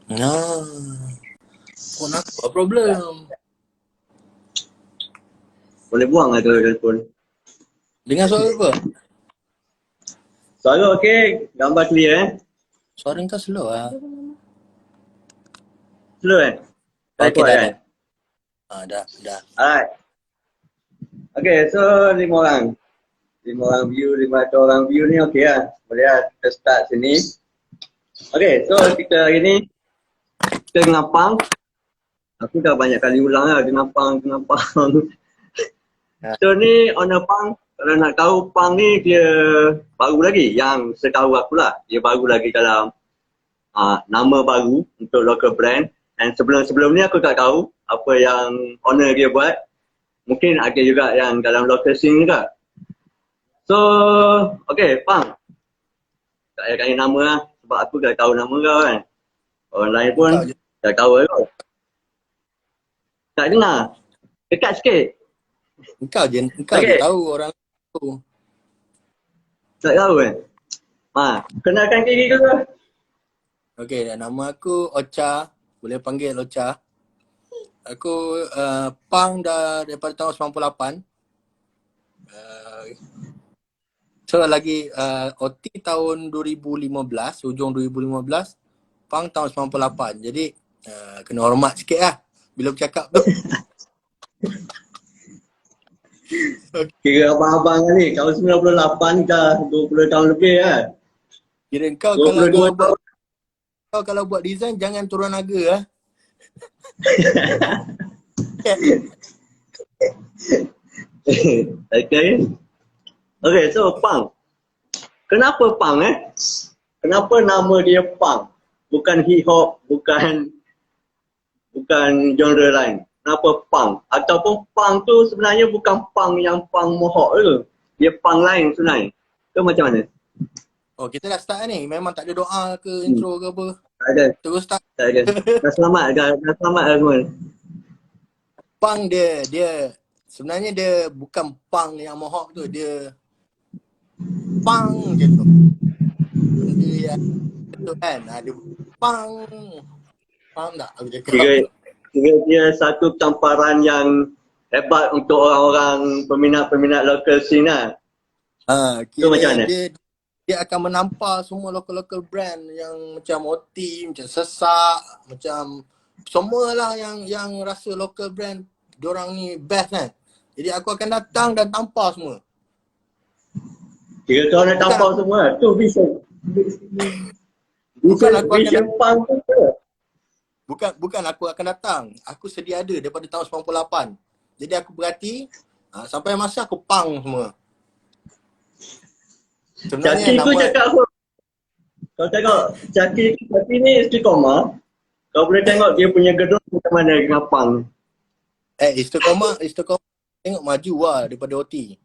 Nah, phone aku apa problem? Boleh buang lah tu telefon. Dengar suara apa? Suara okey, gambar clear Suara kau slow lah. Slow Okey, Record dah, kan? dah. Dah. Alright. Okay, so 5 orang. 5 orang view, 500 orang view ni okey lah. Boleh lah, kita start sini. Okay, so kita hari ni, kita dengan Pang. Aku dah banyak kali ulang lah dengan Pang. So ni owner Pang, kalau nak tahu Pang ni dia baru lagi. Yang setahu aku lah, dia baru lagi dalam nama baru untuk local brand. Dan sebelum ni aku tak tahu apa yang owner dia buat. Mungkin ada juga yang dalam local scene juga. So, okay, Pang. Tak payah tanya nama lah. Sebab aku dah tahu nama kau kan. Orang lain pun dah tahu kau. Tak dengar? Dekat sikit. Engkau je tahu orang tu. Tak tahu kan? Kenalkan diri dulu. Okey, nama aku Ocha. Boleh panggil Ocha. Aku Pang dah daripada tahun 98. So lagi OT tahun 2015, hujung 2015. Pang tahun 98. Jadi kena hormat sikit lah bila bercakap tu. Kira abang-abang ni. Kau 98 dah 20 tahun lebih lah. Kira kau 22 tahun. kalau buat design jangan turun harga lah. Okay, so Pang. Kenapa Pang Kenapa nama dia Pang? Bukan hip hop, bukan genre lain. Kenapa Pang? Ataupun Pang tu sebenarnya bukan Pang yang Pang mohawk tu. Dia Pang lain sebenarnya. Tu macam mana? Oh, kita dah start ni. Memang tak ada doa ke intro ke apa. Tak ada. Terus start. Tak ada. Dah selamat dah semua. Pang dia sebenarnya dia bukan Pang yang mohawk tu. Dia Pang je tu. Benda yang tu kan. Dia Pang. Faham tak aku cakap? Kira dia satu tamparan yang hebat untuk orang-orang peminat-peminat local scene lah. Kira macam mana? dia akan menampar semua local brand yang macam OT, macam Sesak, macam semualah yang rasa local brand diorang ni best kan. Jadi aku akan datang dan tampar semua. Kira kau nak tampar semua. Tu vision. Vision Pang tu ke? Bukan aku akan datang. Aku sedia ada daripada tahun 98. Jadi aku berhati sampai masa aku pang semua. Caki tu cakap apa? Kau tengok Caki ni istiqomah. Kau boleh tengok dia punya gedung macam mana dengan Pang. Istiqomah tengok maju lah daripada OT.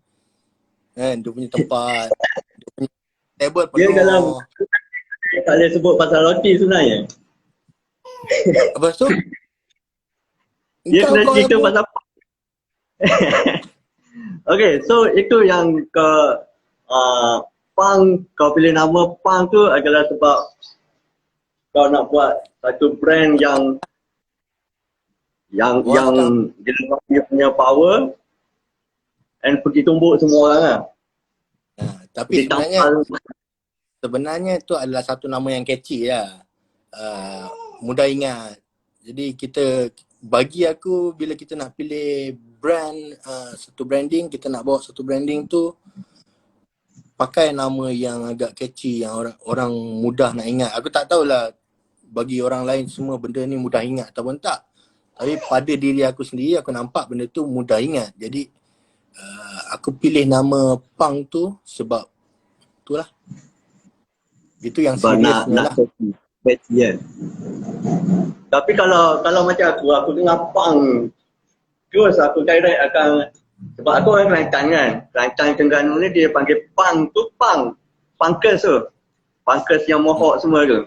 Kan dia punya tempat, dia punya table penuh. Dia dalam tak boleh sebut pasal roti sebenarnya. Lepas tu dia kena cerita pasal Pang. Okay, so itu yang Pang, kau pilih nama Pang tu adalah sebab kau nak buat satu brand yang dia punya power and pergi tumbuk semua orang lah. Tapi sebenarnya tu adalah satu nama yang catchy lah. Mudah ingat. Jadi bagi aku bila kita nak pilih brand, satu branding, kita nak bawa satu branding tu, pakai nama yang agak catchy, yang orang mudah nak ingat. Aku tak tahulah bagi orang lain semua benda ni mudah ingat ataupun tak. Tapi pada diri aku sendiri, aku nampak benda tu mudah ingat. Jadi aku pilih nama Pang tu sebab itulah. Itu yang seriousnya lah. Catchy kan. Tapi kalau macam aku dengar Pang, terus aku direct akan, sebab aku orang Kelantan kan. Kelantan Terengganu ni dia panggil Pang tu Pang. Pangkes tu. Pangkes yang mohawk semua tu.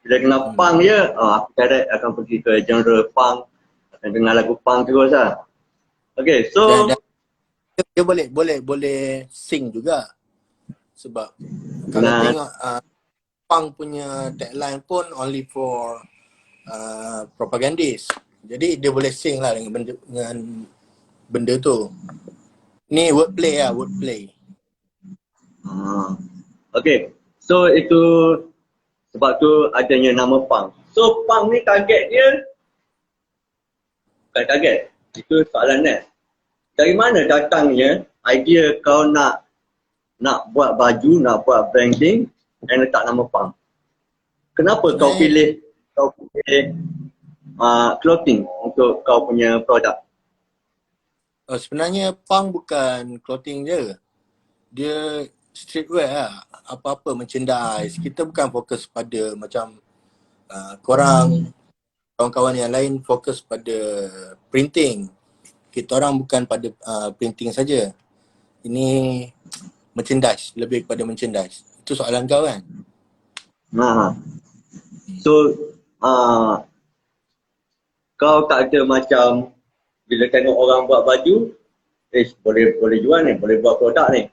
Bila dengar Pang je, aku direct akan pergi ke genre Pang. Akan dengar lagu Pang terus lah. Okay, so dia boleh sing juga. Sebab kalau tengok Pang punya tagline pun only for propagandis. Jadi dia boleh sync lah dengan benda tu. Ni wordplay lah, wordplay. Okay. So itu sebab tu adanya nama Pang. So Pang ni target dia bukan target. Itu soalan next. Dari mana datangnya idea kau nak buat baju, nak buat branding dan letak nama Pang? Kenapa kau pilih clothing untuk kau punya produk? Sebenarnya Pang bukan clothing je. Dia streetwear lah. Apa-apa merchandise. Kita bukan fokus pada macam korang, kawan-kawan yang lain fokus pada printing. Kita orang bukan pada printing saja. Ini merchandise, lebih kepada merchandise. Itu soalan kau kan? So kau tak ada macam bila tengok orang buat baju, boleh jual ni, boleh buat produk ni.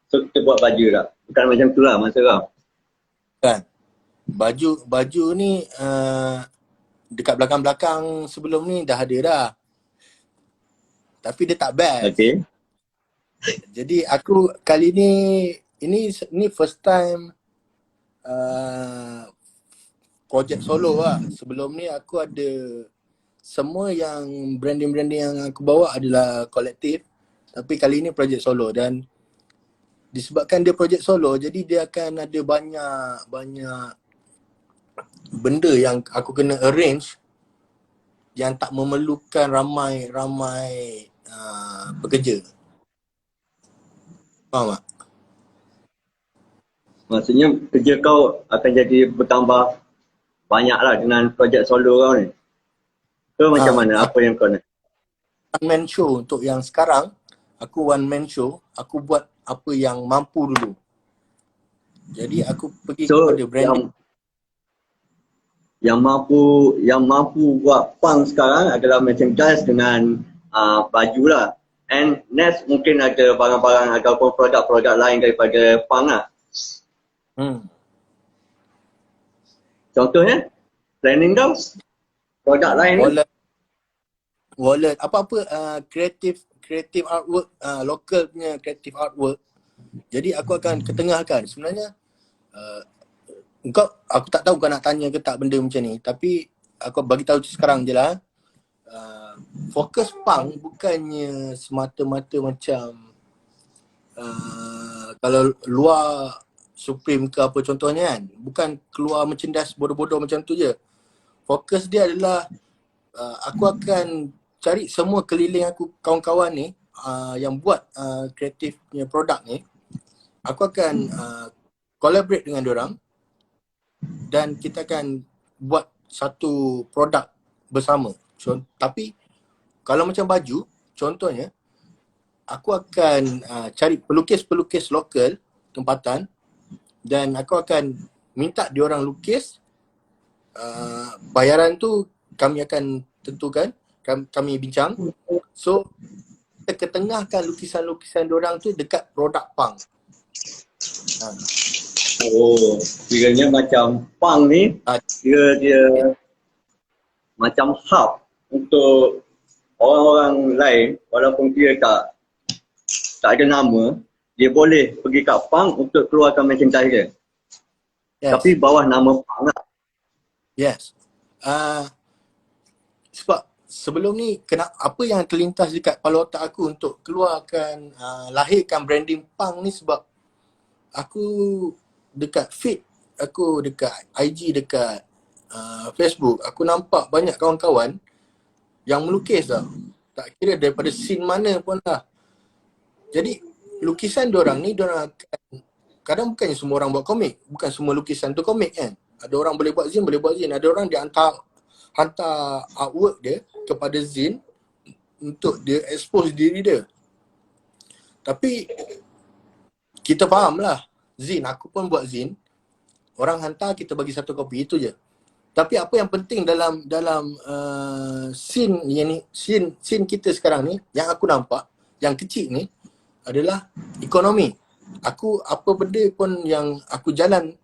So kita buat baju tak? Bukan macam tu lah masa kau. Kan? Baju ni dekat belakang-belakang sebelum ni dah ada dah. Tapi dia tak best. Okay. Jadi aku kali ni first time projek solo lah. Sebelum ni aku ada semua yang branding-branding yang aku bawa adalah kolektif. Tapi kali ni projek solo dan disebabkan dia projek solo jadi dia akan ada banyak benda yang aku kena arrange yang tak memerlukan ramai pekerja. Faham tak? Maksudnya kerja kau akan jadi bertambah banyak lah dengan projek solo kau ni. Ke macam mana? Apa yang kau nak? One man show untuk yang sekarang, aku one man show, aku buat apa yang mampu dulu. Jadi aku pergi kepada branding. Yang mampu buat Pang sekarang adalah merchandise dengan baju lah. And next mungkin ada barang-barang ataupun produk-produk lain daripada Pang lah. Contohnya, planning kau, produk lain. Wallet, apa-apa creative artwork, local punya creative artwork. Jadi aku akan ketengahkan. Sebenarnya aku tak tahu kau nak tanya ke tak benda macam ni, tapi aku bagi tahu sekarang je lah. Fokus Pang bukannya semata-mata macam kalau luar Supreme ke apa contohnya kan, bukan keluar merchandise bodoh-bodoh macam tu je. Fokus dia adalah aku akan cari semua keliling aku, kawan-kawan ni yang buat kreatif punya produk ni. Aku akan collaborate dengan diorang dan kita akan buat satu produk bersama. Tapi kalau macam baju, contohnya aku akan cari pelukis-pelukis lokal tempatan dan aku akan minta diorang lukis. Bayaran tu kami akan tentukan, kami bincang. So kita ketengahkan lukisan-lukisan diorang tu dekat produk Pang. Oh, kiranya macam Pang ni dia macam hub untuk orang-orang lain walaupun dia tak ada nama, dia boleh pergi kat Pang untuk keluarkan merchandise dia. Yes. Tapi bawah nama Pang lah. Yes. Sebab sebelum ni apa yang terlintas dekat kepala otak aku untuk keluarkan lahirkan branding Pang ni sebab aku dekat feed aku, dekat IG, dekat Facebook, aku nampak banyak kawan-kawan yang melukis tau. Tak kira daripada scene mana pun lah. Jadi lukisan diorang ni, diorang akan, kadang bukannya semua orang buat komik, bukan semua lukisan tu komik kan. Ada orang boleh buat zine, ada orang dia hantar artwork dia kepada zine untuk dia expose diri dia. Tapi kita faham lah, zine, aku pun buat zine, orang hantar kita bagi satu kopi, itu je. Tapi apa yang penting dalam scene kita sekarang ni, yang aku nampak, yang kecil ni adalah ekonomi. Aku apa benda pun yang aku jalan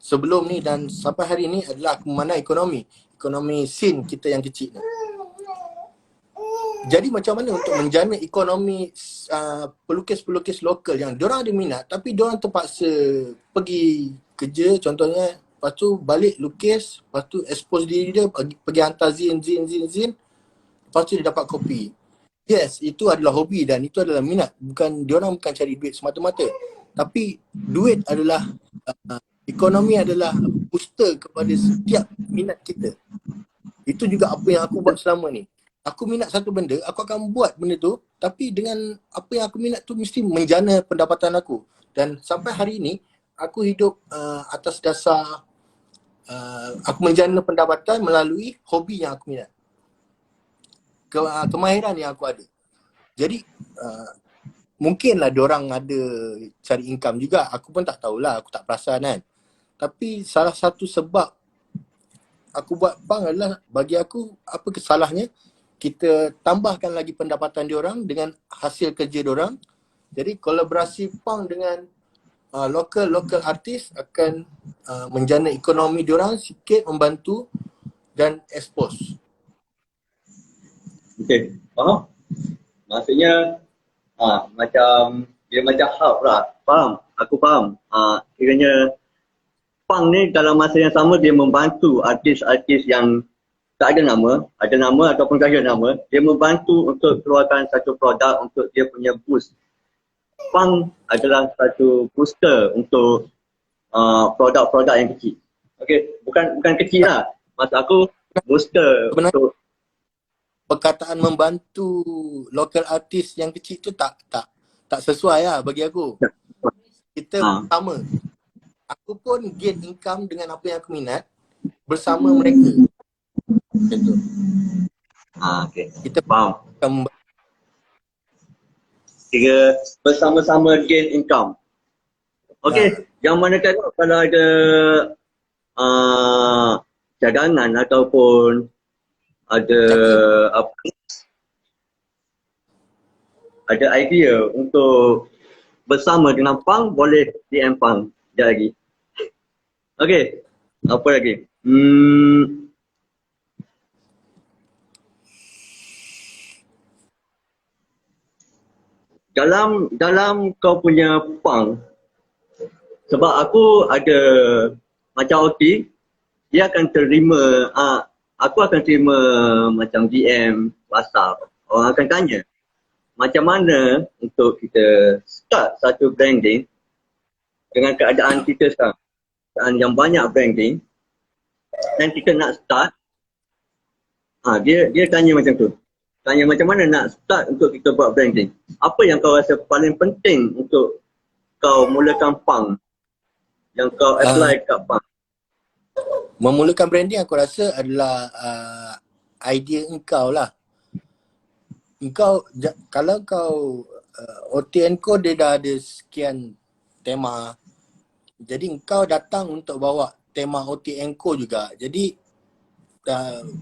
sebelum ni dan sampai hari ni adalah aku memandang ekonomi scene kita yang kecil ni. Jadi macam mana untuk menjana ekonomi pelukis-pelukis lokal yang diorang ada minat tapi diorang terpaksa pergi kerja contohnya, lepas tu balik lukis, lepas tu expose diri dia, pergi hantar zin, lepas tu dia dapat kopi. Yes, itu adalah hobi dan itu adalah minat. Diorang bukan cari duit semata-mata. Tapi duit adalah ekonomi adalah booster kepada setiap minat kita. Itu juga apa yang aku buat selama ni. Aku minat satu benda, aku akan buat benda tu, tapi dengan apa yang aku minat tu mesti menjana pendapatan aku. Dan sampai hari ini, aku hidup atas dasar aku menjana pendapatan melalui hobi yang aku minat. Kemahiran yang aku ada. Jadi mungkinlah diorang ada cari income juga. Aku pun tak tahulah, aku tak perasan kan. Tapi salah satu sebab aku buat punk adalah bagi aku apa kesalahnya kita tambahkan lagi pendapatan diorang dengan hasil kerja diorang. Jadi kolaborasi punk dengan local artis akan menjana ekonomi diorang sikit, membantu dan expose. Okay, faham? Maksudnya macam dia macam hub lah. Faham? Aku faham. Kiranya punk ni dalam masa yang sama dia membantu artis-artis yang tak ada nama ataupun tak ada nama, dia membantu untuk keluarkan satu produk untuk dia punya boost. Punk adalah satu booster untuk produk-produk yang kecil. Okey, bukan kecil lah. Maksud aku booster Sebenarnya untuk perkataan membantu local artis yang kecil tu tak sesuai lah bagi aku. Kita sama. Aku pun gain income dengan apa yang aku minat bersama mereka. Macam tu. Okay. Kita faham. akan Kira bersama-sama gain income. Okey, yang mana tengok kalau ada cadangan ataupun ada ada idea untuk bersama dengan punk, boleh DM punk. Sekejap lagi. Okey, apa lagi? Dalam kau punya punk, sebab aku ada macam OT, dia akan terima, aku akan terima macam DM, WhatsApp. Orang akan tanya, macam mana untuk kita start satu branding dengan keadaan kita sekarang. Keadaan yang banyak branding dan kita nak start, dia tanya macam tu. Tanya macam mana nak start untuk kita buat branding. Apa yang kau rasa paling penting untuk kau mulakan punk yang kau apply kat punk? Memulakan branding aku rasa adalah idea engkau lah. Kalau kau OTN kau dia dah ada sekian tema. Jadi engkau datang untuk bawa tema OTN kau juga. Jadi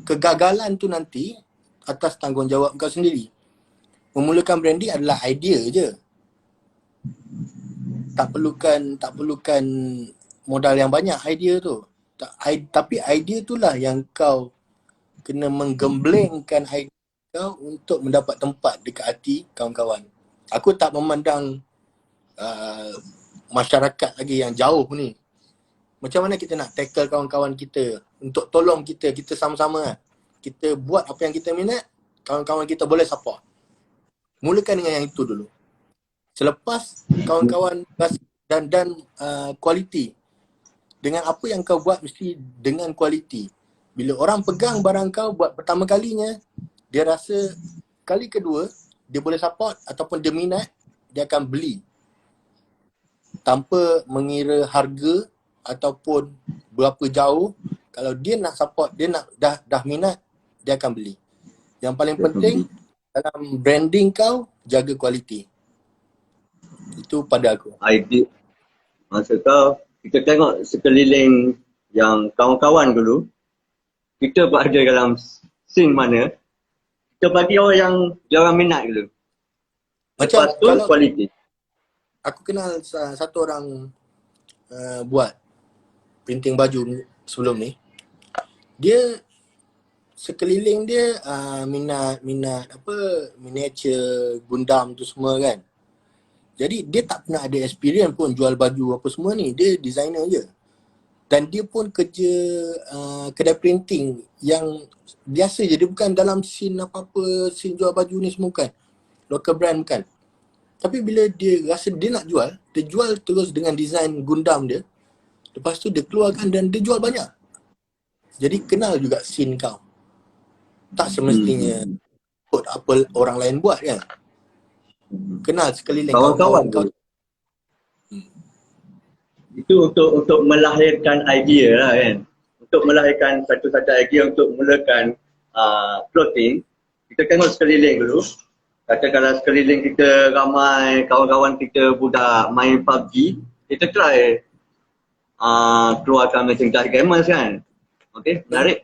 kegagalan tu nanti atas tanggungjawab kau sendiri. Memulakan branding adalah idea je. Tak perlukan modal yang banyak idea tu. Tapi idea itulah yang kau kena menggemblengkan idea kau untuk mendapat tempat dekat hati kawan-kawan. Aku tak memandang masyarakat lagi yang jauh ni. Macam mana kita nak tackle kawan-kawan kita untuk tolong kita sama-sama lah. Kita buat apa yang kita minat, kawan-kawan kita boleh support. Mulakan dengan yang itu dulu. Selepas kawan-kawan dan kualiti. Dengan apa yang kau buat mesti dengan kualiti. Bila orang pegang barang kau buat pertama kalinya, dia rasa kali kedua dia boleh support ataupun dia minat, dia akan beli. Tanpa mengira harga ataupun berapa jauh, kalau dia nak support, dia nak dah minat, dia akan beli. Yang paling penting dalam branding kau, jaga kualiti. Itu pada aku. Idea. Maksud kau, kita tengok sekeliling yang kawan-kawan dulu, kita berada dalam scene mana, kita bagi orang yang dia orang minat dulu. Macam Lepas tu kualiti. Aku kenal satu orang buat printing baju sebelum ni, dia sekeliling dia minat apa, miniature Gundam tu semua kan. Jadi dia tak pernah ada experience pun jual baju apa semua ni, dia designer je. Dan dia pun kerja kedai printing yang biasa je, dia bukan dalam scene apa-apa, scene jual baju ni semua bukan. Local brand bukan. Tapi bila dia rasa dia nak jual, dia jual terus dengan design Gundam dia. Lepas tu dia keluarkan dan dia jual banyak. Jadi kenal juga scene kau. Tak semestinya ikut apa orang lain buat kan. Kenal sekeliling Kawan-kawan kau. Itu untuk melahirkan idea lah kan. Untuk melahirkan satu-satu idea untuk mulakan clothing, kita tengok sekeliling dulu. Katakanlah sekeliling kita ramai kawan-kawan kita budak main PUBG, kita try keluarkan merchandise gamers kan. Okay, menarik.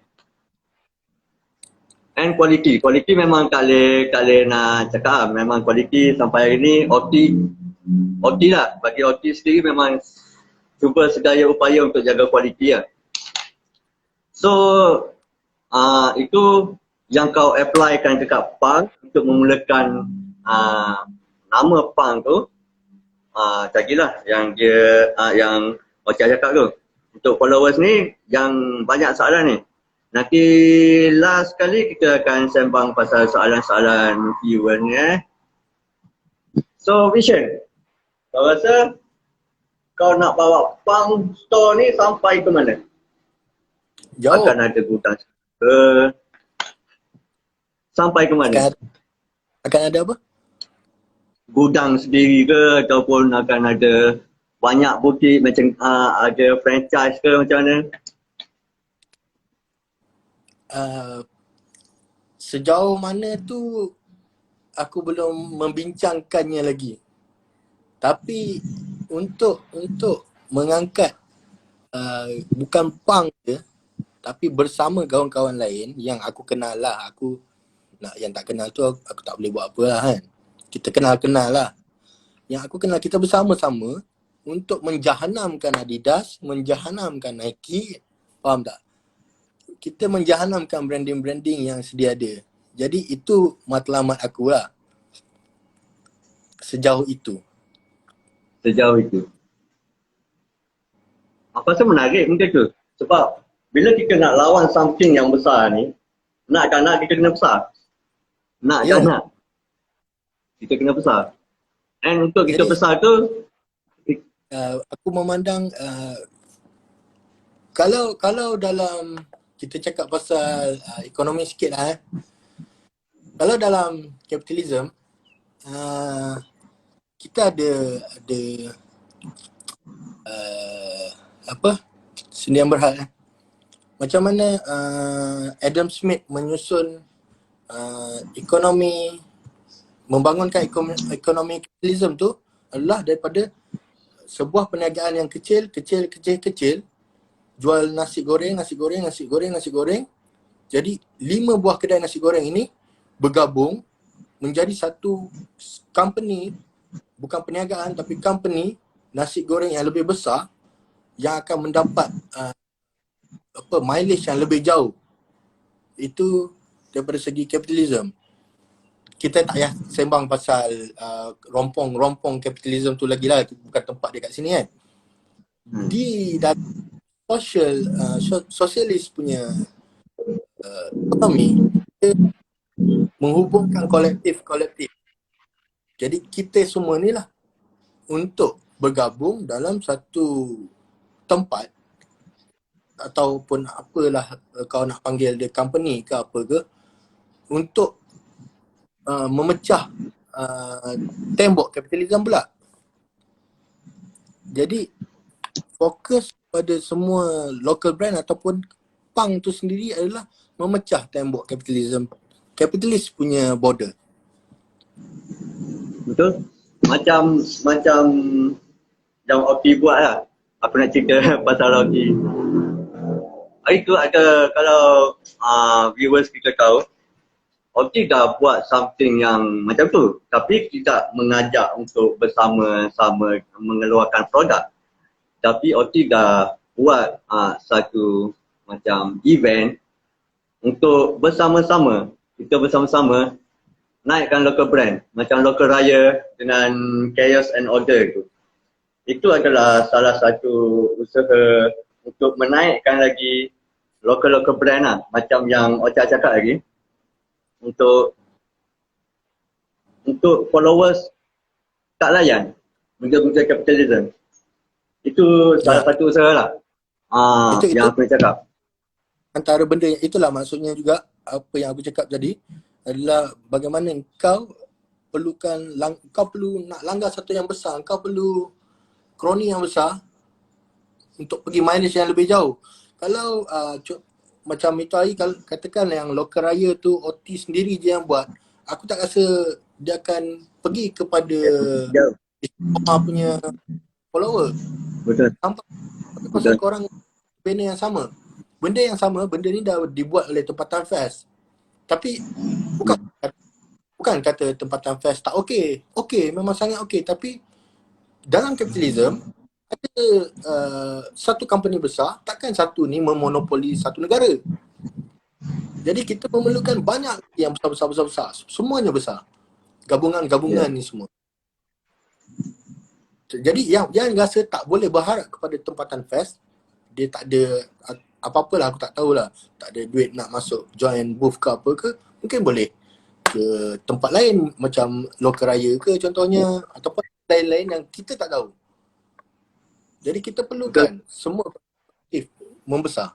And quality memang tak boleh nak cakap. Memang quality sampai hari ni OT lah. Bagi OT sendiri memang cuba sedaya upaya untuk jaga kualiti lah. So, itu yang kau applykan dekat Pang untuk memulakan nama Pang tu. Cagilah yang dia, yang Ocak cakap tu. Untuk followers ni, yang banyak soalan ni. Nanti last kali kita akan sembang pasal soalan-soalan viewer ni So, Vision, kau rasa kau nak bawa Pang store ni sampai ke mana? Jauh. Akan ada gudang ke? Sampai ke mana? Akan ada apa? Gudang sendiri ke ataupun akan ada banyak butik macam ada franchise ke macam mana? Sejauh mana tu aku belum membincangkannya lagi. Tapi untuk mengangkat bukan Pang je, tapi bersama kawan-kawan lain yang aku kenal lah. Aku nak yang tak kenal tu aku tak boleh buat apa lah kan. Kita kenal-kenal lah. Yang aku kenal, kita bersama-sama untuk menjahanamkan Adidas, menjahanamkan Nike, faham tak? Kita menjahanamkan branding-branding yang sedia ada. Jadi itu matlamat aku lah. Sejauh itu. Aku rasa menarik benda tu. Sebab bila kita nak lawan something yang besar ni, nak tak nak kita kena besar. Nak tak nak. Kita kena besar. And untuk kita besar tu, aku memandang kalau dalam kita cakap pasal ekonomi sikit lah kalau dalam kapitalism kita ada apa sendian berhad macam mana Adam Smith menyusun ekonomi, membangunkan ekonomi kapitalism tu adalah daripada sebuah perniagaan yang kecil, jual nasi goreng. Jadi 5 buah kedai nasi goreng ini bergabung menjadi satu company, bukan perniagaan tapi company nasi goreng yang lebih besar yang akan mendapat mileage yang lebih jauh. Itu daripada segi kapitalism. Kita tak payah sembang pasal rompong kapitalism tu lagi lah, bukan tempat dia kat sini kan. Di sosialis punya ekonomi menghubungkan kolektif. Jadi kita semua ni lah untuk bergabung dalam satu tempat ataupun apalah kau nak panggil dia, company ke apa ke, untuk memecah tembok kapitalisme pula. Jadi fokus pada semua local brand ataupun Pang tu sendiri adalah memecah tembok kapitalis punya border. betul? Macam yang Oki buat lah. Aku nak cerita pasal Oki. Itu ada, kalau viewers kita tahu, Oki dah buat something yang macam tu. Tapi tidak mengajak untuk bersama-sama mengeluarkan produk. Tapi Oki dah buat satu macam event untuk bersama-sama, kita bersama-sama naikkan local brand macam Local Raya dengan Chaos and Order tu. Itu adalah salah satu usaha untuk menaikkan lagi local brand lah, macam yang Ocha cakap lagi, untuk followers tak layan guna-guna capitalism. Itu salah satu usaha lah yang aku nak cakap. Antara benda yang itulah maksudnya juga apa yang aku cakap tadi adalah bagaimana kau perlukan, kau perlu nak langgar satu yang besar, kau perlu kroni yang besar untuk pergi mileage yang lebih jauh. Kalau macam itu hari katakan yang Local Raya tu OT sendiri je yang buat, aku tak rasa dia akan pergi kepada punya follower. Betul. Pasal korang benda yang sama. Benda yang sama, benda ni dah dibuat oleh tempatan fest. Tapi bukan kata tempatan fest tak okey. Okey, memang sangat okey. Tapi dalam kapitalism ada satu company besar, takkan satu ni memonopoli satu negara. Jadi kita memerlukan banyak yang besar. Semuanya besar. Gabungan-gabungan ni semua. Jadi yang rasa tak boleh berharap kepada tempatan fest, dia tak ada apa-apalah, aku tak tahulah, tak ada duit nak masuk join booth ke apa ke, mungkin boleh ke tempat lain macam Local Raya ke contohnya, ataupun lain-lain yang kita tak tahu. Jadi kita perlukan semua aktif membesar.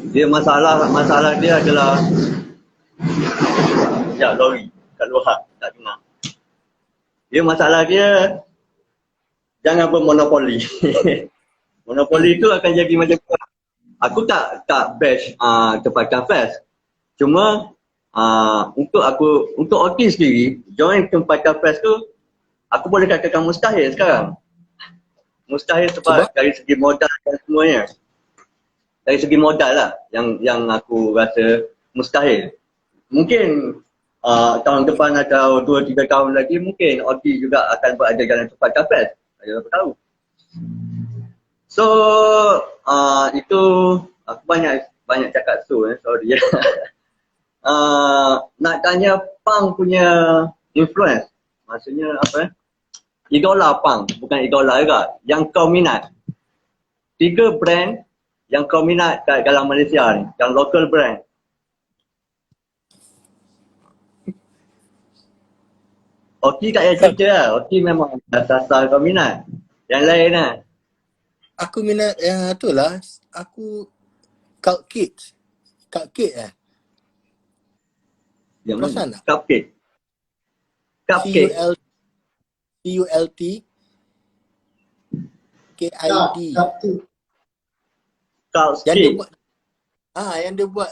Dia masalah dia adalah lori kat luar tak dengar. Dia masalah dia jangan bermonopoli. Monopoli tu akan jadi macam aku tak bash tempatan fest. Cuma untuk OT sendiri join tempatan fest tu aku boleh katakan mustahil sekarang. Mustahil sebab dari segi modal dan semuanya. Dari segi modal lah yang aku rasa mustahil. Mungkin tahun depan atau 2-3 tahun lagi mungkin OT juga akan berada dalam tempatan fest. Saya tak tahu. So itu aku banyak cakap sorry. Nak tanya punk punya influence, maksudnya apa? Idola punk, bukan idola juga. Yang kau minat. 3 brand yang kau minat kat dalam Malaysia ni, yang local brand. Okey tak payah cerita lah. Okey memang asal-asal kau minat. Yang lain lah. Aku minat yang tu lah. Aku Cult Kids. Yang Perasan mana? tak? Cupcake. CULT KID. Yang dia buat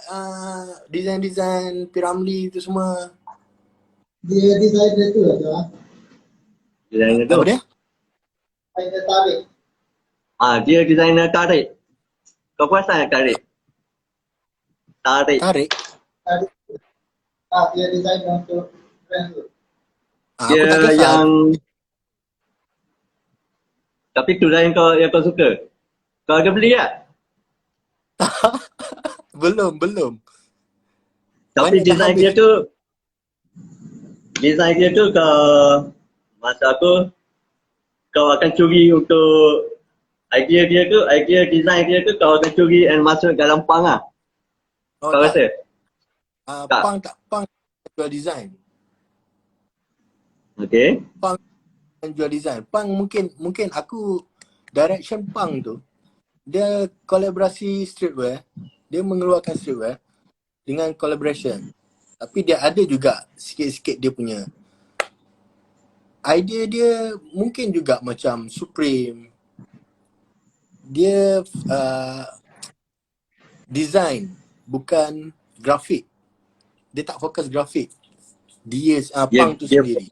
design-design Piramli tu semua. Dia designer tu lah tu lah. Designer tu? Apa dia? Designer tarik. Dia designer tarik. Kau perasan tarik? Tarik. Tarik. Dia designer untuk brand tu. Dia aku tak kisah. yang tapi tu lah yang kau suka. Kau ada beli tak? Belum. Tapi design dia tu kau masa aku kau akan curi untuk idea design dia tu kau akan curi and masuk dalam punk lah. Oh, Kau tak. rasa? Punk jual design. Okay. Punk jual design. Punk mungkin aku direction punk tu dia kolaborasi streetwear. Dia mengeluarkan streetwear dengan collaboration. Tapi dia ada juga sikit-sikit dia punya idea dia mungkin juga macam Supreme. Dia design bukan grafik. Dia tak fokus grafik. Dia punk tu sendiri.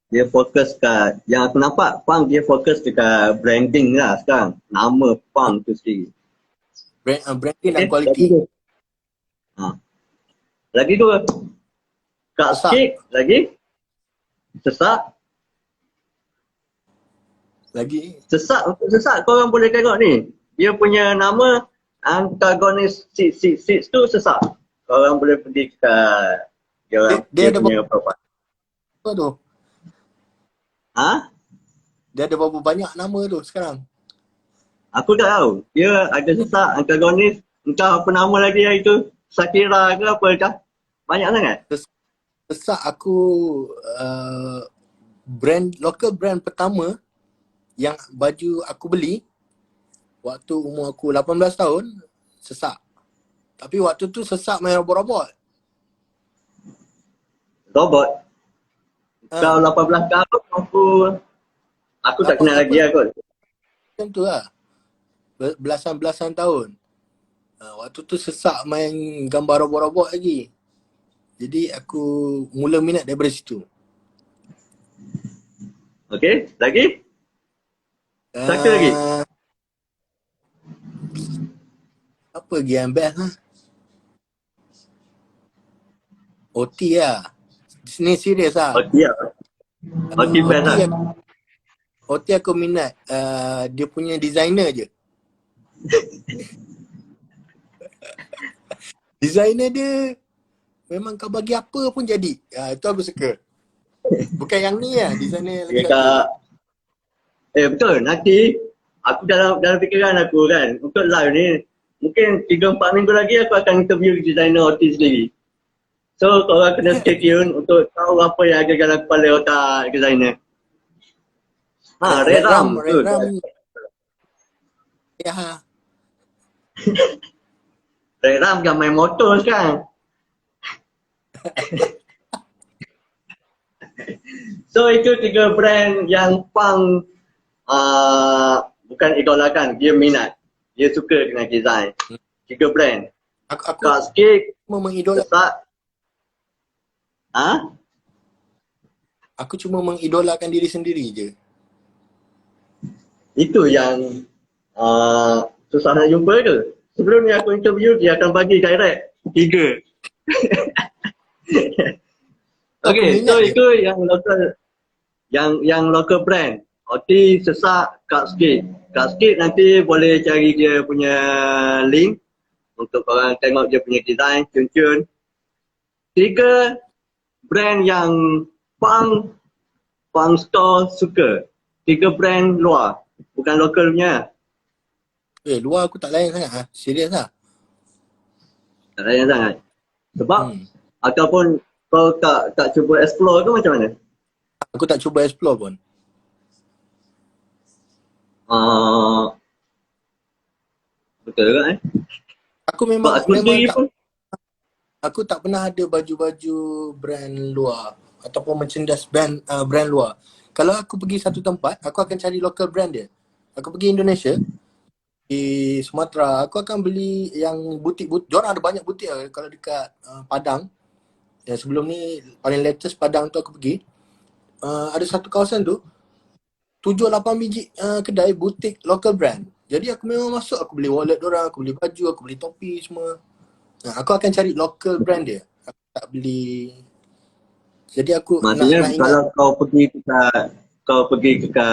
Dia fokus kat yang aku nampak punk dia fokus dekat branding lah sekarang. Nama punk tu sendiri. Branding dan quality. Lagi dua. Cupcake lagi. Sesak. Lagi Untuk sesak korang boleh tengok ni. Dia punya nama antagonis six tu sesak. Korang boleh pergi ke dia dia ada punya profile. berapa tu? Ha? Dia ada berapa banyak nama tu sekarang? Aku tak tahu. Dia ada sesak antagonis, entah apa nama lagi yang itu. Sakira ke apa kah? Banyak sangat. Sesak aku local brand pertama yang baju aku beli waktu umur aku 18 tahun, sesak. Tapi waktu tu sesak main robot-robot. Robot. Kau Ha, 18 tahun aku tak kenal lagi lah kot. macam tu lah. Belasan-belasan tahun. Waktu tu sesak main gambar robot-robot lagi. Jadi aku mula minat daripada situ. Okay, lagi? Satu lagi. Uh, apa lagi yang best lah? OT lah. Ni serius lah. Okay lah. Okay, best lah. OT aku minat. Dia punya designer je. Designer dia memang kau bagi apa pun jadi. Itu aku suka. Bukan yang ni lah. Designer lagi satu. Betul. Nanti aku dalam fikiran aku kan, untuk live ni mungkin 3-4 minggu lagi aku akan interview designer OT sendiri. So korang kena stay tune untuk tahu apa yang ada dalam kepala otak designer. Red Ram Ram. tu. Ya. Red Ram kan main motor sekarang. So itu 3 brand yang Pang bukan idolakan, dia minat. Dia suka dengan design. 3 brand. Aku Cupcake, mengidolakan. sesak. Aku cuma mengidolakan diri sendiri je. Itu yang susah nak jumpa ke? Sebelum ni aku interview, dia akan bagi direct 3. Okay, so itu yang local brand. OT, sesak, Cupcake. Cupcake nanti boleh cari dia punya link untuk korang tengok dia punya design, cun-cun. 3 brand yang Pang Store suka. 3 brand luar, bukan lokal punya. Luar aku tak layan sangat lah. Serius lah. Tak layan sangat. Sebab ataupun kau tak cuba explore ke macam mana? Aku tak cuba explore pun. Betul ke Aku memang aku sendiri tak, pun aku tak pernah ada baju-baju brand luar ataupun merchandise brand luar. Kalau aku pergi satu tempat, aku akan cari local brand dia. Aku pergi Indonesia, di Sumatera, aku akan beli yang butik-butik. Diorang ada banyak butik lah. Kalau dekat Padang, yang sebelum ni paling latest Padang tu aku pergi, ada satu kawasan tu 7-8 biji kedai butik local brand. Jadi aku memang masuk, aku beli wallet diorang, aku beli baju, aku beli topi semua. Aku akan cari local brand dia. Aku tak beli. Jadi aku maksudnya nak kalau ingat. kau pergi ke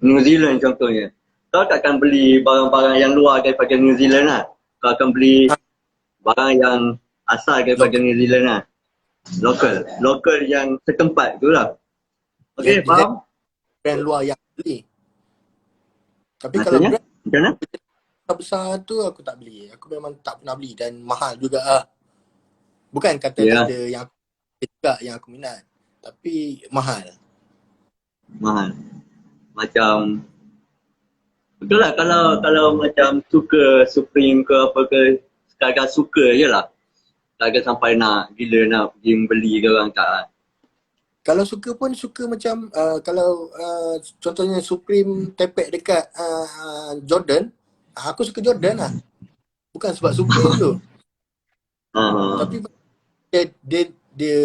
New Zealand contohnya, kau takkan beli barang-barang yang luar daripada New Zealand lah. Kau akan beli barang yang asal daripada New Zealand lah. Local yang setempat tu lah. Okay, faham? Brand luar yang beli. Tapi maksudnya, kalau brand macam mana? besar tu aku tak beli. Aku memang tak pernah beli dan mahal juga lah. Bukan kata tak ada yang juga yang aku minat. Tapi mahal. Macam betul lah kalau macam suka Supreme ke apa ke, sekadar suka je lah. Takkan sampai nak gila nak pergi beli ke orang tak lah. Kalau suka pun suka macam kalau contohnya Supreme tepek dekat Jordan, aku suka Jordan lah. Bukan sebab Supreme tu. Tapi dia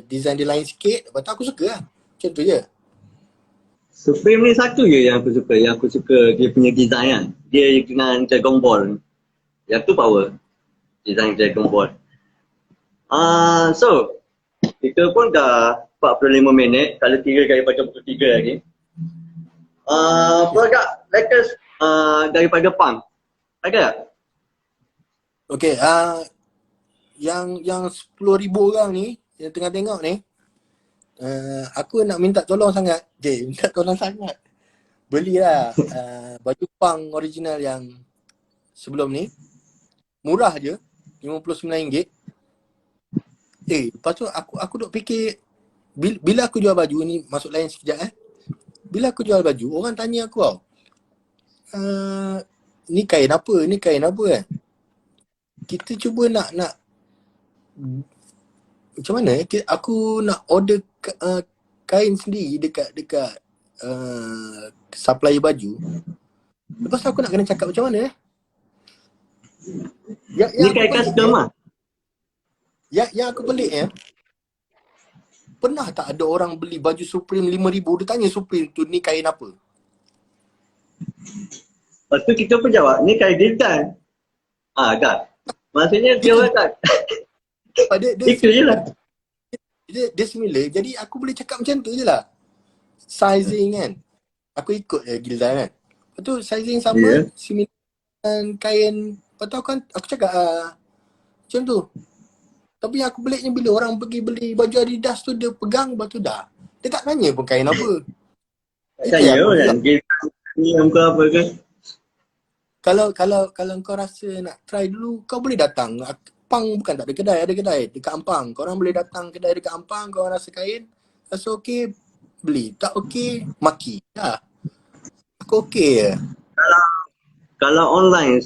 design dia lain sikit, lepas tu aku suka lah. Macam tu je. Supreme ni satu je yang aku suka. Yang aku suka dia punya design kan. Dia dengan Dragon Ball. Yang tu power. Design Dragon Ball. So, kita pun dah 45 minit. Kalau 3 daripada pukul 3 lagi. Produk latest daripada Pang. Ada tak? Okay, yang 10,000 orang ni yang tengah tengok ni, aku nak minta tolong sangat. Minta tolong sangat. Belilah baju Pang original yang sebelum ni. Murah je, RM59. Lepas tu aku duk fikir, bila aku jual baju ni, masuk lain sekejap Bila aku jual baju, orang tanya aku tau, ni kain apa? Ni kain apa kan? Kita cuba nak macam mana aku nak order kain sendiri dekat supplier baju. Lepas tu aku nak kena cakap macam mana Ni kain custom lah. Yang aku pelik pernah tak ada orang beli baju Supreme 5,000, dia tanya Supreme tu ni kain apa? Lepas tu kita pun jawab, ni kain design. Dah. Maksudnya dia orang tak. Itu je lah. Dia similar, jadi aku boleh cakap macam tu je lah. Sizing kan, aku ikut Gildan kan. Lepas tu sizing sama, similar dengan kain. Lepas tu aku cakap macam tu. Tapi yang aku peliknya bila orang pergi beli baju Adidas tu, dia pegang, lepas tu dah. Dia tak tanya pun kain apa. Tanya pun kan, ni yang kau apa ke? Kalau kau rasa nak try dulu, kau boleh datang. Pang bukan tak ada kedai, ada kedai dekat Ampang. Korang boleh datang kedai dekat Ampang, korang rasa kain, rasa okey, beli. Tak okey, maki. Aku okey je. Kalau online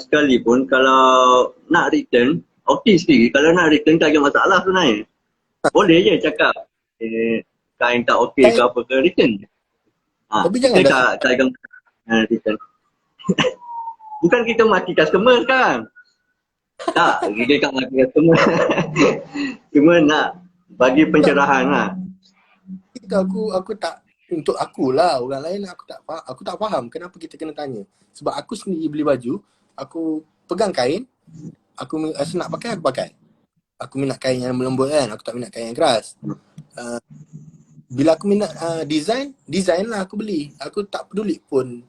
sekalipun, kalau nak return, okey sendiri. Kalau nak return tak ada masalah sebenarnya. Boleh je cakap, kain tak okey ke apa ke, return. Tapi jangan tak ada return. Bukan kita maki customer sekarang. Tak, kita tak maki customer. Cuma nak bagi pencerahan lah. Aku tak, untuk akulah, orang lain aku tak faham kenapa kita kena tanya. Sebab aku sendiri beli baju, aku pegang kain, aku rasa nak pakai, aku pakai. Aku minat kain yang lembut kan, aku tak minat kain yang keras. Bila aku minat design lah aku beli. Aku tak peduli pun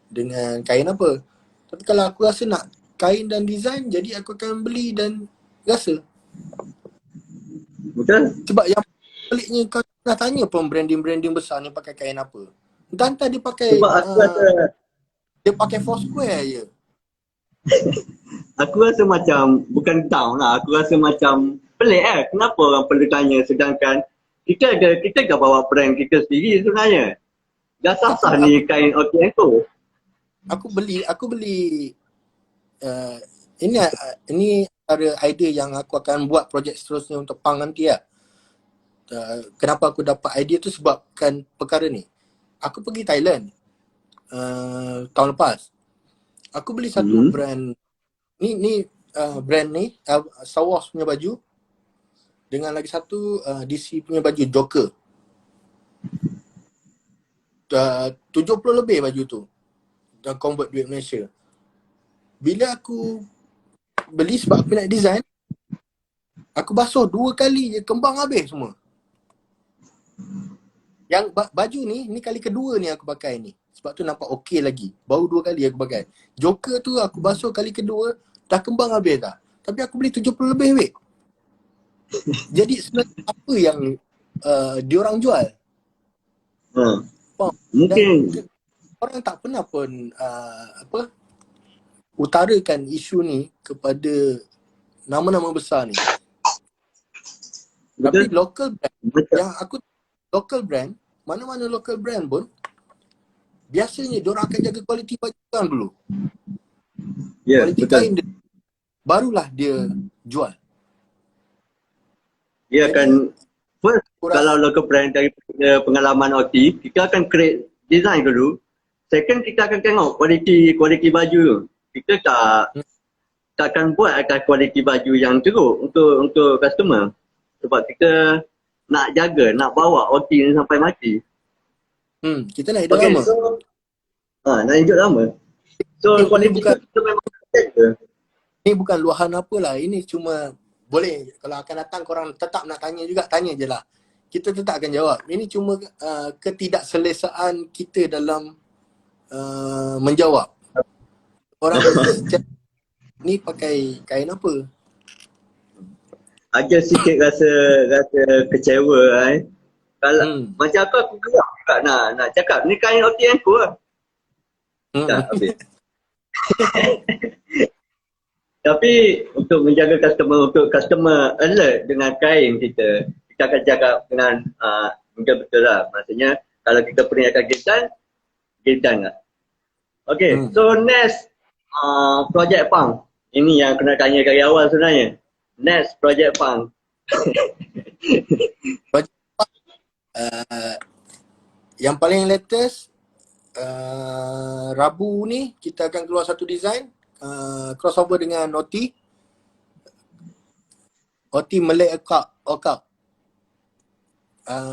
dengan kain apa. Tapi kalau aku rasa nak kain dan design, jadi aku akan beli dan rasa. Betul? Sebab yang peliknya, kau nak tanya pun branding besar ni pakai kain apa. Entah dia pakai, Sebab aku rasa dia pakai Foursquare je. Aku rasa macam, bukan down lah, aku rasa macam pelik kenapa orang perlu tanya, sedangkan kita dah bawa brand kita sendiri sebenarnya. Dah sah-sah ni kain OTM tu. Aku beli ini antara idea yang aku akan buat projek seterusnya untuk Pang nanti lah. Kenapa aku dapat idea tu sebabkan perkara ni. Aku pergi Thailand tahun lepas. Aku beli satu brand ni brand ni Star Wars punya baju dengan lagi satu DC punya baju Joker. 70 lebih baju tu dan convert duit Malaysia. Bila aku beli sebab aku nak design, aku basuh 2 kali je, kembang habis semua. Yang baju ni kali kedua ni aku pakai ni. Sebab tu nampak okey lagi. Baru 2 kali aku pakai. Joker tu aku basuh kali kedua, dah kembang habis dah. Tapi aku beli 70 lebih weh. Jadi sebenarnya apa yang diorang jual? Mungkin orang tak pernah pun utarakan isu ni kepada nama-nama besar ni. Tapi local brand, yang aku local brand, mana-mana local brand pun biasanya diorang akan jaga kualiti baju kan dulu. Kualiti kain dia, barulah dia jual. Dia akan first, kalau local brand dari pengalaman OT, kita akan create design dulu. Second, kita akan tengok kualiti baju tu. Kita takkan buat atas kualiti baju yang teruk untuk customer. Sebab kita nak jaga, nak bawa OT ni sampai mati. Kita nak hidup lama. Nak hidup lama. So kualiti kita memang jaga. Ini bukan luahan apalah. Ini cuma boleh, kalau akan datang korang tetap nak tanya juga, tanya je lah. kita tetap akan jawab. Ini cuma ketidakselesaan kita dalam menjawab. Orang setiap ni pakai kain apa? Ada sikit rasa kecewa Kalau macam aku gerak juga nak cakap ni kain OTM ku lah. Tak habis. Tapi untuk menjaga untuk customer alert dengan kain kita akan jaga dengan betul lah. Maksudnya kalau kita perniagaan Gildan lah. Okay, so next project Pang. Ini yang kena tanya dari awal sebenarnya. Next project Pang. Yang paling latest Rabu ni kita akan keluar satu design crossover dengan OT Malay Okap.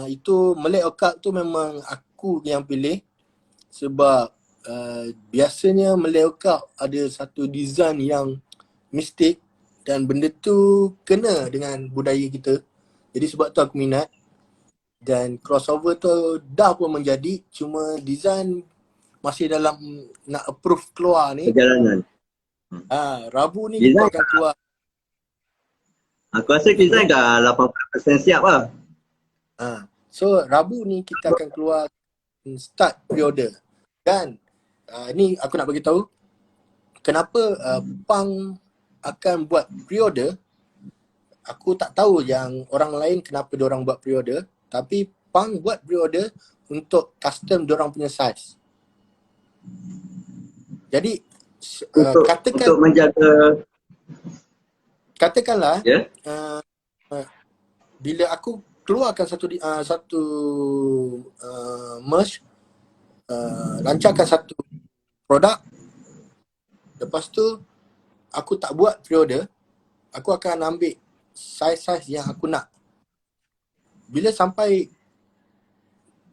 Itu Malay Okap tu memang aku yang pilih sebab biasanya Malay Okap ada satu design yang mistik dan benda tu kena dengan budaya kita. Jadi sebab tu aku minat. Dan crossover tu dah pun menjadi, cuma design masih dalam nak approve keluar ni. Perjalanan. Rabu ni design kita akan keluar. Aku rasa design dah 80% siap lah. So Rabu ni kita akan keluar start pre-order. Dan ni aku nak bagi tahu kenapa Pang akan buat pre-order. Aku tak tahu yang orang lain kenapa diorang buat pre-order, tapi Pang buat pre-order untuk custom diorang punya size. Jadi untuk menjaga, katakanlah bila aku keluarkan satu merch, lancarkan satu produk, lepas tu aku tak buat pre-order, aku akan ambil size-size yang aku nak. Bila sampai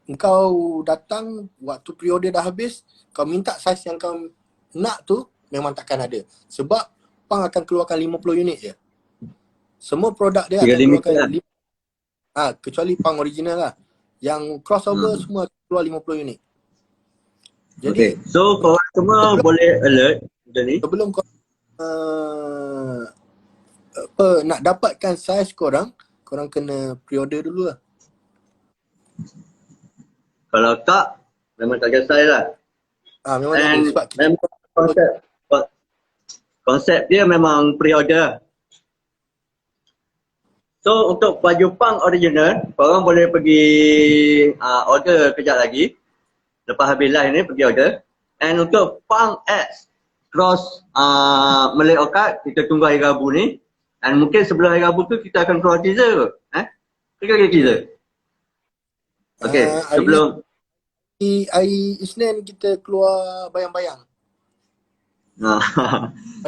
engkau datang waktu pre-order dah habis, kau minta size yang kau nak tu memang takkan ada. Sebab Pang akan keluarkan 50 unit je. Semua produk dia akan keluarkan kecuali Pang original lah. Yang crossover semua keluar 50 unit. Jadi so korang semua boleh alert macam ni. Sebelum kau nak dapatkan saiz korang kena pre-order dulu lah. Kalau tak, memang tak kisah lah. Memang tak ada sebab kita memang konsep dia memang pre-order. So untuk baju Pang original, korang boleh pergi order kejap lagi. Lepas habis live ni pergi order. And untuk Pang X cross Malay Okap, kita tunggu hari Rabu ni. And mungkin sebelum hari Rabu tu kita akan keluar teaser ke? Kita akan teaser. Okay, sebelum hari Isnin kita keluar bayang-bayang.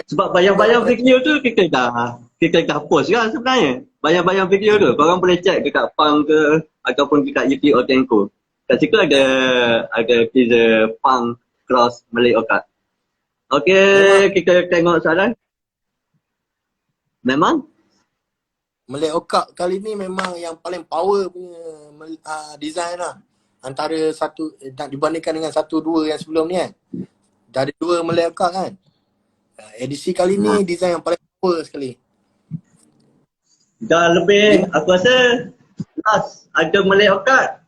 Sebab bayang-bayang video tu kita dah post kan sebenarnya. Bayang-bayang video tu korang boleh check dekat Pang ke ataupun dekat YouTube Otenko. Kat situ ada teaser Pang cross Malay Okap. Okay, kita tengok soalan. Memang Malay Okap kali ni memang yang paling power punya design lah. Antara satu, dibandingkan dengan satu dua yang sebelum ni kan. Dah ada dua Malay Okap kan. Edisi kali ni design yang paling power sekali. Dah lebih, aku rasa last ada Malay Okap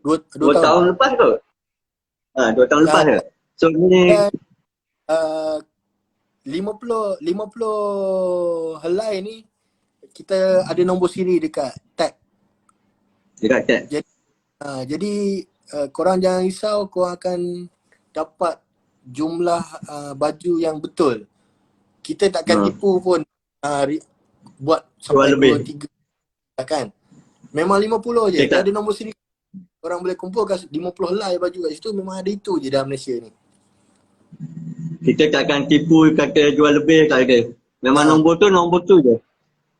2 tahun lepas tu. 2 tahun lepas ke. So ni 50 helai ni kita ada nombor siri dekat tag. Dekat tag. Jadi korang jangan risau, korang akan dapat jumlah baju yang betul. Kita takkan tipu pun buat sampai 2-3 kan. Memang 50 je. Kita ada nombor siri. Orang boleh kumpulkan 50 helai baju kat situ, memang ada itu je dalam Malaysia ni. Kita takkan tipu kata jual lebih tak ada. Memang nombor tu je.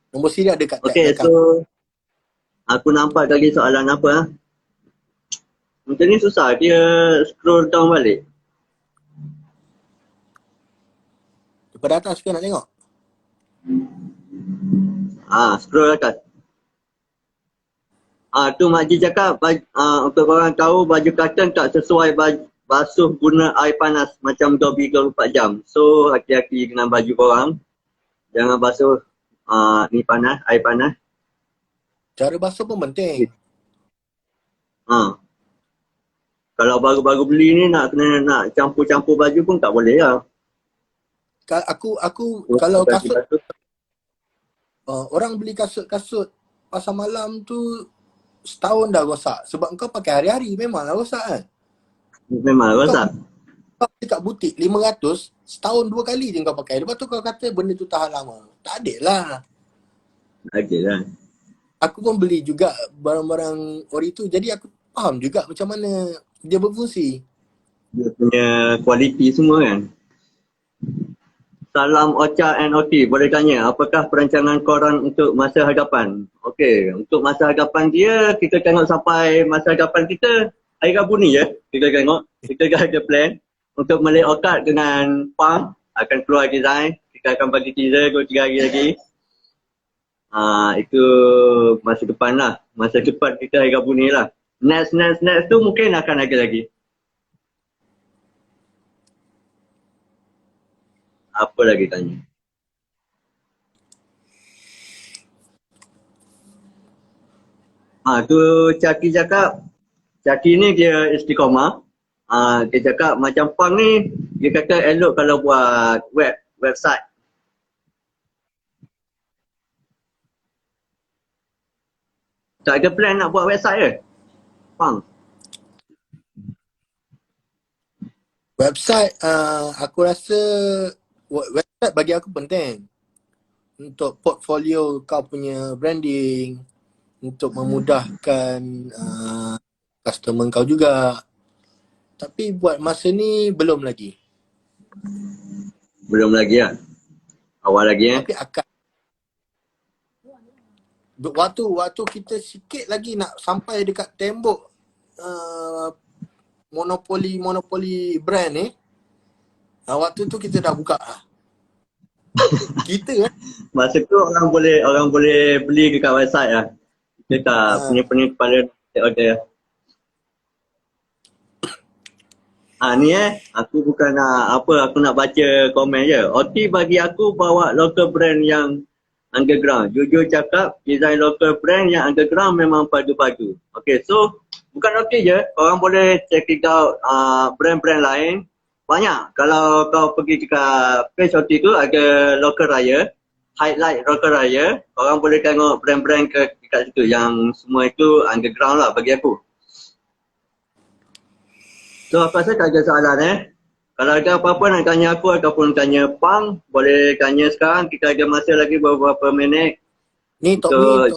Nombor siri ada kat tag. Okay, so aku nampak lagi soalan apa. Macam ni susah, dia scroll down balik. Daripada atas ke nak tengok? Scroll atas. Tu Mak Ji cakap untuk korang tahu baju cotton tak sesuai basuh guna air panas macam 24 jam. So hati-hati dengan baju korang. Jangan basuh ni panas, air panas. Cara basuh pun penting. Ha. Kalau baru-baru beli ni nak campur-campur baju pun tak boleh lah. Aku So, kalau bagi kasut, basuh, orang beli kasut-kasut pasar malam tu setahun dah rosak. Sebab kau pakai hari-hari memanglah rosak kan. memang rosak. Kau beli kat butik 500, setahun 2 kali je kau pakai. Lepas tu kau kata benda tu tahan lama. Tak adil lah. Okey lah. Aku pun beli juga barang-barang ori tu. Jadi aku faham juga macam mana dia berfungsi. Dia punya kualiti semua kan. Salam Ocha and Oti, boleh tanya apakah perancangan korang untuk masa hadapan? Okey, untuk masa hadapan dia, kita tengok sampai masa hadapan kita hari Rabu ni je. Kita tengok, kita dah ada plan untuk Malay Orchard dengan Pang akan keluar design. Kita akan bagi teaser 2-3 hari lagi. Itu masa depan lah. Masa depan kita hari Rabu ni lah. Next tu mungkin akan ada lagi. Apa lagi tanya? Tu Caki cakap, Caki ni dia istiqamah. Dia cakap macam Pang ni, dia kata elok kalau buat website. Tak ada plan nak buat website ke? Pang? Website, aku rasa website bagi aku penting. Untuk portfolio kau punya branding, untuk memudahkan customer kau juga. Tapi buat masa ni belum lagi. Belum lagi lah. Awal lagi Tapi akan. Waktu kita sikit lagi nak sampai dekat tembok monopoli brand ni, waktu tu kita dah buka lah. Kita kan. Masa tu orang boleh beli dekat website lah. Kita tak punya kepala nak order. Ni aku bukan nak aku nak baca komen je. Oti bagi aku bawa local brand yang underground. Jujur cakap, design local brand yang underground memang padu-padu. Okay, so bukan Oti je. Korang boleh check it out brand-brand lain. Banyak. Kalau kau pergi dekat page Oti tu ada local raya. Highlight local raya. Korang boleh tengok brand-brand dekat situ. Yang semua itu underground lah bagi aku. So aku rasa tak ada soalan Kalau ada apa-apa nak tanya aku ataupun tanya Pang, boleh tanya sekarang. Kita ada masa lagi beberapa minit. Ni Tok Mi,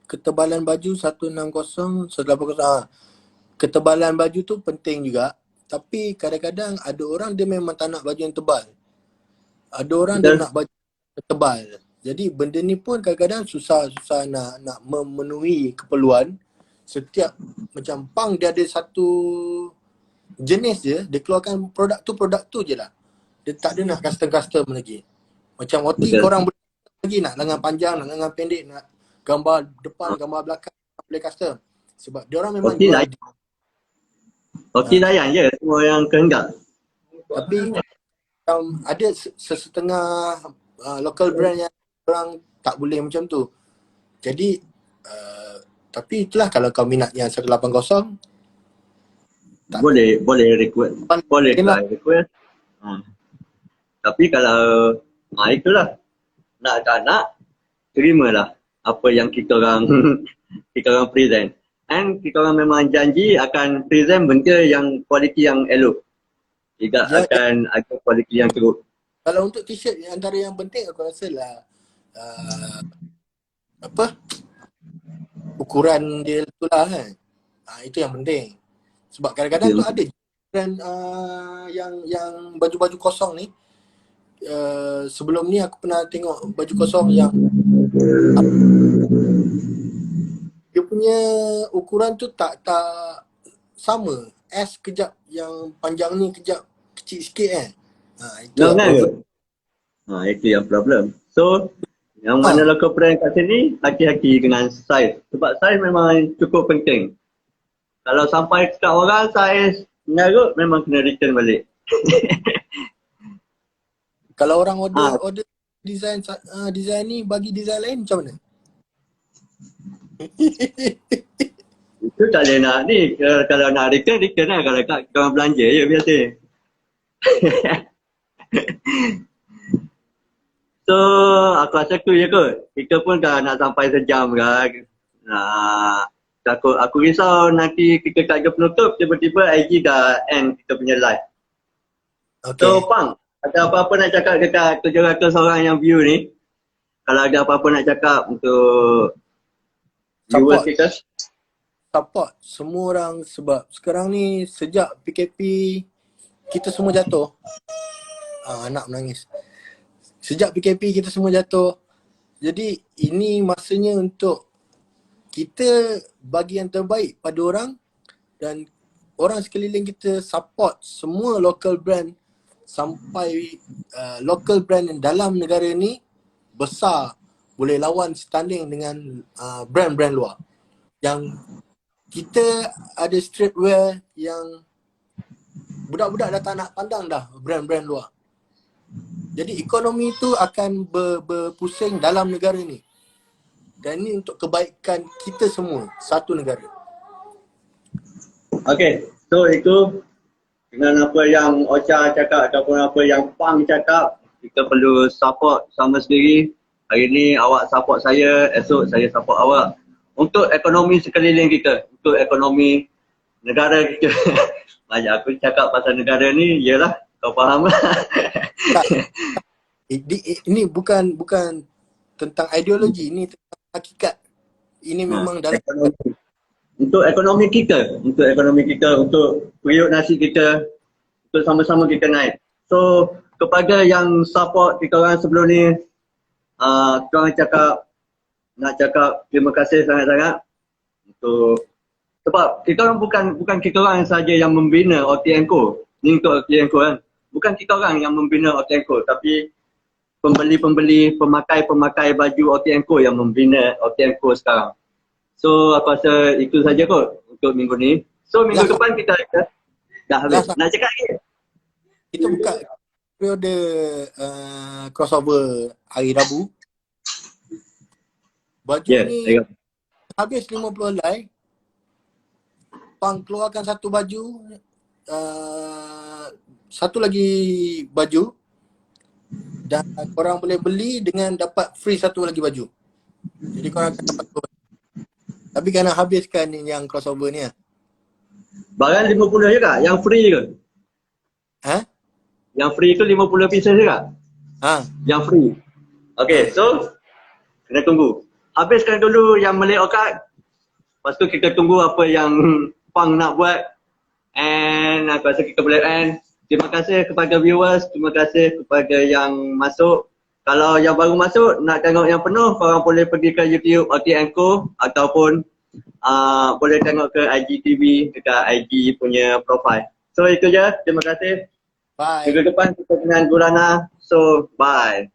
ketebalan baju 160, 180. Ketebalan baju tu penting juga. Tapi kadang-kadang ada orang dia memang tak nak baju yang tebal. Ada orang dia nak baju yang tebal. Jadi benda ni pun kadang-kadang susah nak memenuhi keperluan. Setiap macam Pang dia ada satu jenis je, dia keluarkan produk tu je lah. Dia tak ada nak custom lagi. Macam Oti korang boleh lagi nak lengan panjang, nak lengan pendek, nak gambar depan, gambar belakang, boleh custom. Sebab dia orang memang Oti layan je semua yang kehendak. Tapi ada sesetengah local brand yang orang tak boleh macam tu. Jadi tapi itulah kalau kau minat yang 180 boleh request. Boleh request. Tapi kalau itulah. Nak tak nak, terimalah apa yang kita orang present. And kita orang memang janji akan present benda yang kualiti yang elok. Tidak akan ada kualiti yang teruk. Kalau untuk t-shirt antara yang penting aku rasa lah ukuran dia tu lah kan. Itu yang penting. Sebab kadang-kadang tu ada brand yang baju-baju kosong ni. Sebelum ni aku pernah tengok baju kosong yang dia punya ukuran tu tak sama. S kejap, yang panjang ni kejap kecil sikit kan. Itu Itu yang problem. So Yang mana local brand kat sini hati-hati dengan saiz. Sebab saiz memang cukup penting. Kalau sampai kat orang saiz mengarut memang kena return balik. Kalau orang Ha. order design design ni bagi design lain macam mana? Itu tak boleh nak ni. Kalau nak return lah. Kalau kat orang belanja je biasa. So aku rasa tu je kot. Kita pun dah nak sampai sejam kan. Nah, aku risau nanti kita kat je penutup tiba-tiba IG dah end kita punya live. Okay. So Pang, ada apa-apa nak cakap dekat 700 orang yang view ni? Kalau ada apa-apa nak cakap untuk viewers Support. kita? Support semua orang sebab sekarang ni sejak PKP kita semua jatuh. Anak menangis. Sejak PKP kita semua jatuh. Jadi ini masanya untuk kita bagi yang terbaik pada orang dan orang sekeliling kita support semua local brand sampai local brand yang dalam negara ni besar boleh lawan standing dengan brand-brand luar. Yang kita ada streetwear yang budak-budak dah tak nak pandang dah brand-brand luar. Jadi ekonomi tu akan berpusing dalam negara ni. Dan ini untuk kebaikan kita semua, satu negara. Okay, so itu dengan apa yang Ocha cakap ataupun apa yang Pang cakap, kita perlu support sama sendiri. Hari ni awak support saya, esok saya support awak. Untuk ekonomi sekeliling kita, untuk ekonomi negara kita. Banyak aku cakap pasal negara ni, yelah kau faham lah. Ini bukan tentang ideologi, ini tentang hakikat. Ini memang dalam ekonomi. Untuk ekonomi kita, untuk periuk nasi kita, untuk sama-sama kita naik. So, kepada yang support kita orang sebelum ni, kita orang nak cakap terima kasih sangat-sangat untuk, sebab kita orang bukan kita orang saja yang membina OTNCO. Ni untuk OTNCO kan. Bukan kita orang yang membina OTNCO, tapi pembeli-pembeli, pemakai-pemakai baju OTNCO yang membina OTNCO sekarang. So aku rasa itu saja kot untuk minggu ni. So minggu depan kita dah habis. Nak cakap lagi? kita buka periode crossover hari Rabu. Baju ni habis 50 helai. Pang keluarkan satu baju, satu lagi baju dan korang boleh beli dengan dapat free satu lagi baju. Jadi korang akan dapat dua baju. Tapi kena habiskan yang crossover ni lah. Barang 50 je kak? Yang free ke? Yang free tu 50 pieces je kak? Yang free. Okay, so kena tunggu. Habiskan dulu yang Malay Orchard. Lepas tu kita tunggu apa yang Pang nak buat. And aku rasa kita boleh end. Terima kasih kepada viewers, terima kasih kepada yang masuk. Kalau yang baru masuk, nak tengok yang penuh, korang boleh pergi ke YouTube OTNCO ataupun boleh tengok ke IGTV dekat IG punya profile. So itu je, terima kasih. Bye. Minggu depan kita dengan Gulana. So bye.